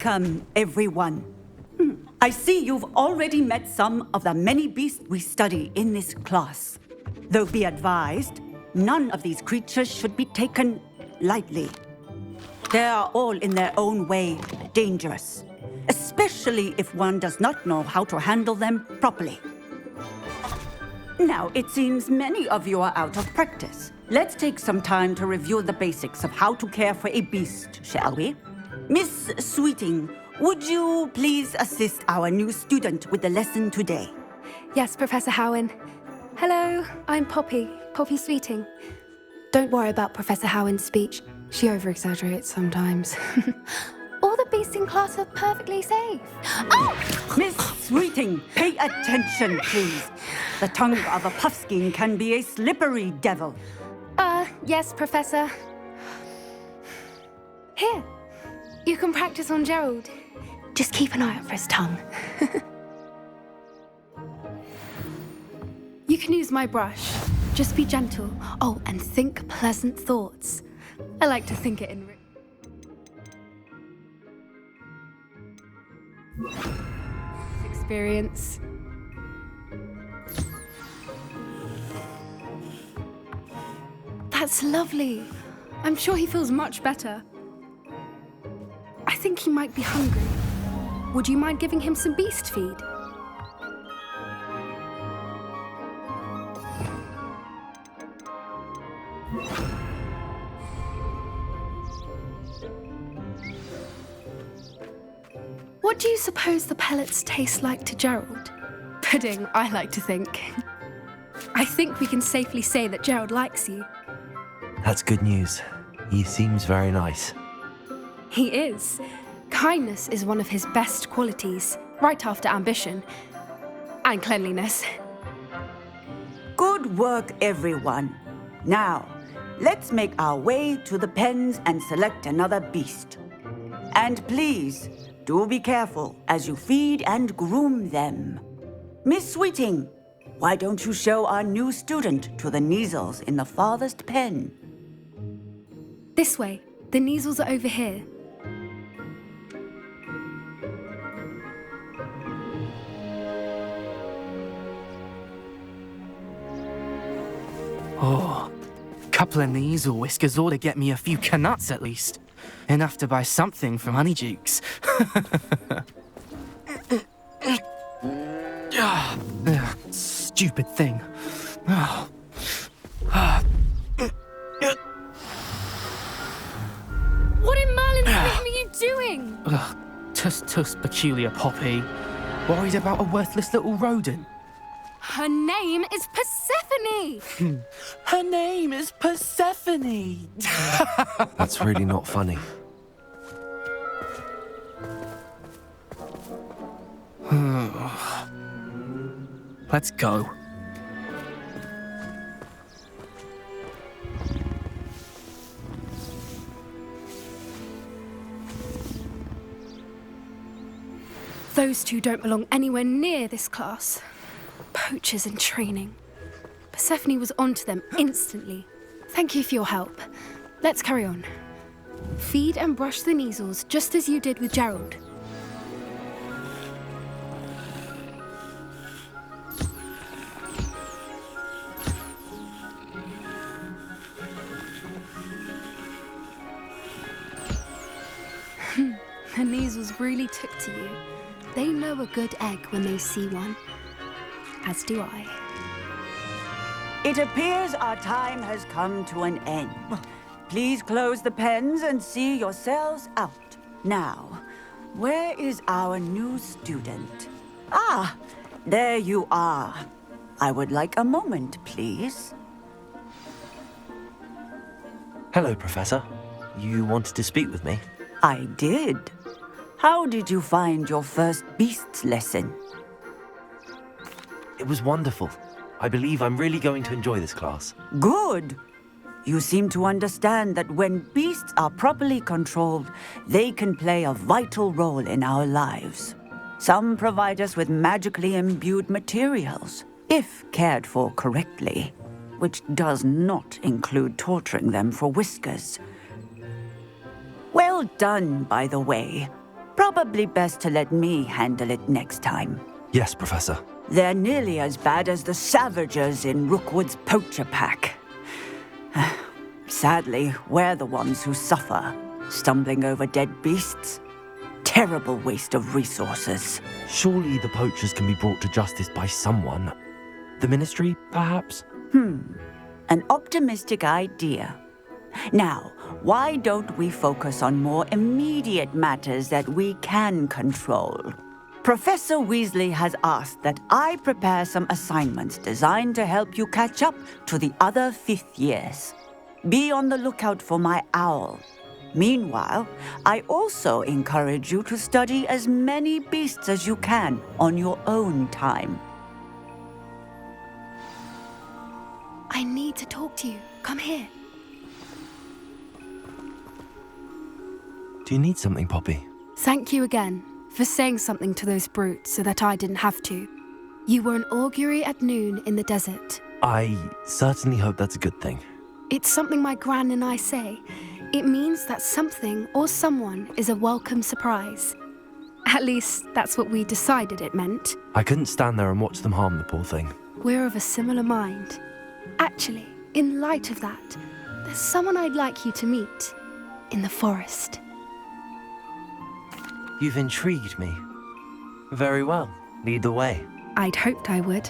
Welcome, everyone. I see you've already met some of the many beasts we study in this class. Though be advised, none of these creatures should be taken lightly. They are all in their own way dangerous, especially if one does not know how to handle them properly. Now, it seems many of you are out of practice. Let's take some time to review the basics of how to care for a beast, shall we? Miss Sweeting, would you please assist our new student with the lesson today? Yes, Professor Howen. Hello, I'm Poppy Sweeting. Don't worry about Professor Howen's speech. She over-exaggerates sometimes. All the beasts in class are perfectly safe. Oh! Miss Sweeting, pay attention, please. The tongue of a puffskein can be a slippery devil. Yes, Professor. Here, you can practice on Gerald. Just keep an eye out for his tongue. You can use my brush. Just be gentle. Oh, and think pleasant thoughts. I like to think it in experience. That's lovely. I'm sure he feels much better. I think he might be hungry. Would you mind giving him some beast feed? What do you suppose the pellets taste like to Gerald? Pudding, I like to think. I think we can safely say that Gerald likes you. That's good news. He seems very nice. He is. Kindness is one of his best qualities, right after ambition and cleanliness. Good work, everyone. Now, let's make our way to the pens and select another beast. And please, do be careful as you feed and groom them. Miss Sweeting, why don't you show our new student to the Neasels in the farthest pen? This way. The Neasels are over here. Oh, couple of Neasel whiskers ought to get me a few canuts at least. Enough to buy something from Honeydukes. Stupid thing. What in Merlin's name are you doing? Tuss, peculiar Poppy. Worried about a worthless little rodent. Her name is Persephone! Her name is Persephone! That's really not funny. Let's go. Those two don't belong anywhere near this class. Poachers in training. Persephone was onto them instantly. Thank you for your help. Let's carry on. Feed and brush the Neasels just as you did with Gerald. The Neasels really took to you. They know a good egg when they see one. As do I. It appears our time has come to an end. Please close the pens and see yourselves out. Now, where is our new student? Ah, there you are. I would like a moment, please. Hello, Professor. You wanted to speak with me? I did. How did you find your first beasts lesson? It was wonderful. I believe I'm really going to enjoy this class. Good. You seem to understand that when beasts are properly controlled, they can play a vital role in our lives. Some provide us with magically imbued materials, if cared for correctly, which does not include torturing them for whiskers. Well done, by the way. Probably best to let me handle it next time. Yes, Professor. They're nearly as bad as the Savagers in Rookwood's poacher pack. Sadly, we're the ones who suffer, stumbling over dead beasts. Terrible waste of resources. Surely the poachers can be brought to justice by someone. The Ministry, perhaps? An optimistic idea. Now, why don't we focus on more immediate matters that we can control? Professor Weasley has asked that I prepare some assignments designed to help you catch up to the other fifth years. Be on the lookout for my owl. Meanwhile, I also encourage you to study as many beasts as you can on your own time. I need to talk to you. Come here. Do you need something, Poppy? Thank you again for saying something to those brutes so that I didn't have to. You were an augury at noon in the desert. I certainly hope that's a good thing. It's something my gran and I say. It means that something or someone is a welcome surprise. At least, that's what we decided it meant. I couldn't stand there and watch them harm the poor thing. We're of a similar mind. Actually, in light of that, there's someone I'd like you to meet in the forest. You've intrigued me. Very well. Lead the way. I'd hoped I would.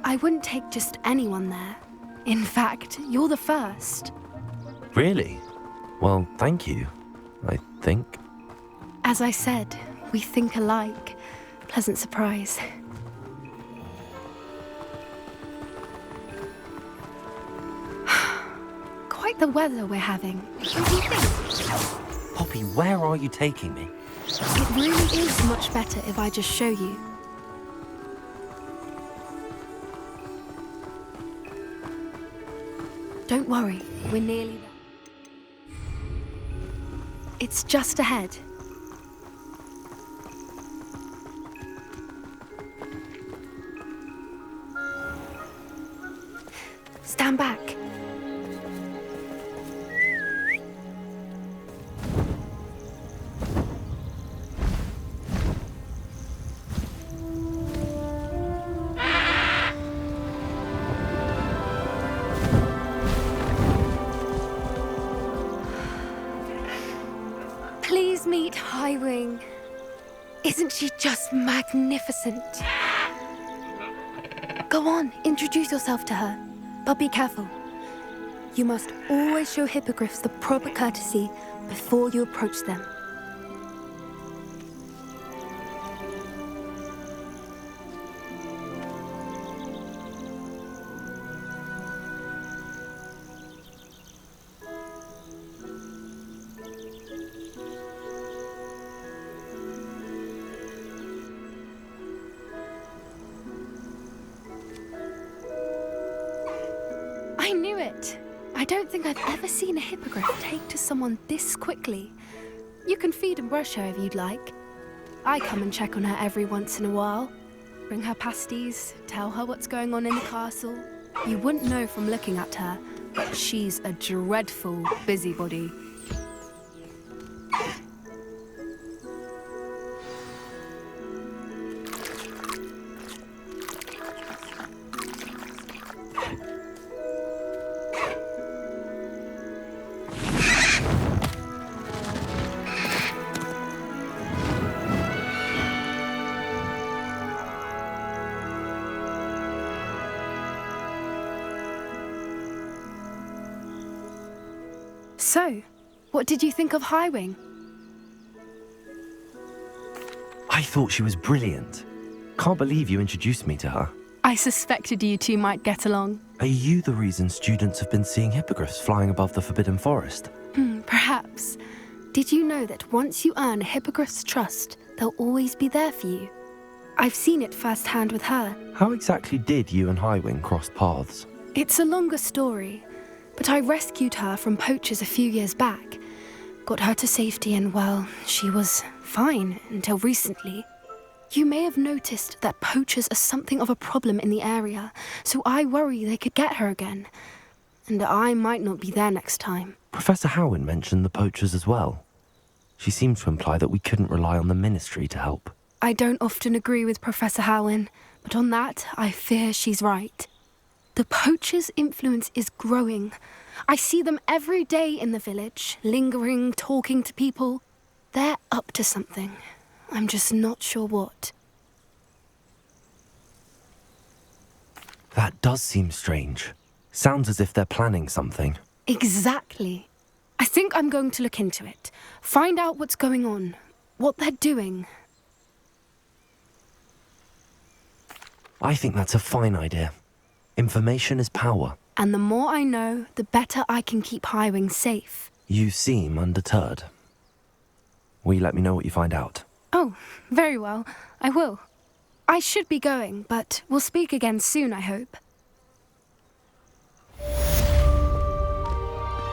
I wouldn't take just anyone there. In fact, you're the first. Really? Well, thank you, I think. As I said, we think alike. Pleasant surprise. Quite the weather we're having. What do you think? Poppy, where are you taking me? It really is much better if I just show you. Don't worry, we're nearly there. It's just ahead. Stand back. Please meet Highwing. Isn't she just magnificent? Go on, introduce yourself to her. But be careful. You must always show hippogriffs the proper courtesy before you approach them. I knew it! I don't think I've ever seen a hippogriff take to someone this quickly. You can feed and brush her if you'd like. I come and check on her every once in a while. Bring her pasties, tell her what's going on in the castle. You wouldn't know from looking at her, but she's a dreadful busybody. So, what did you think of Highwing? I thought she was brilliant. Can't believe you introduced me to her. I suspected you two might get along. Are you the reason students have been seeing hippogriffs flying above the Forbidden Forest? Perhaps. Did you know that once you earn a hippogriff's trust, they'll always be there for you? I've seen it firsthand with her. How exactly did you and Highwing cross paths? It's a longer story, but I rescued her from poachers a few years back. Got her to safety and, well, she was fine until recently. You may have noticed that poachers are something of a problem in the area, so I worry they could get her again. and I might not be there next time. Professor Howin mentioned the poachers as well. She seemed to imply that we couldn't rely on the Ministry to help. I don't often agree with Professor Howin, but on that, I fear she's right. The poachers' influence is growing. I see them every day in the village, lingering, talking to people. They're up to something. I'm just not sure what. That does seem strange. Sounds as if they're planning something. Exactly. I think I'm going to look into it. Find out what's going on, what they're doing. I think that's a fine idea. Information is power. And the more I know, the better I can keep Highwing safe. You seem undeterred. Will you let me know what you find out? Oh, very well. I will. I should be going, but we'll speak again soon, I hope.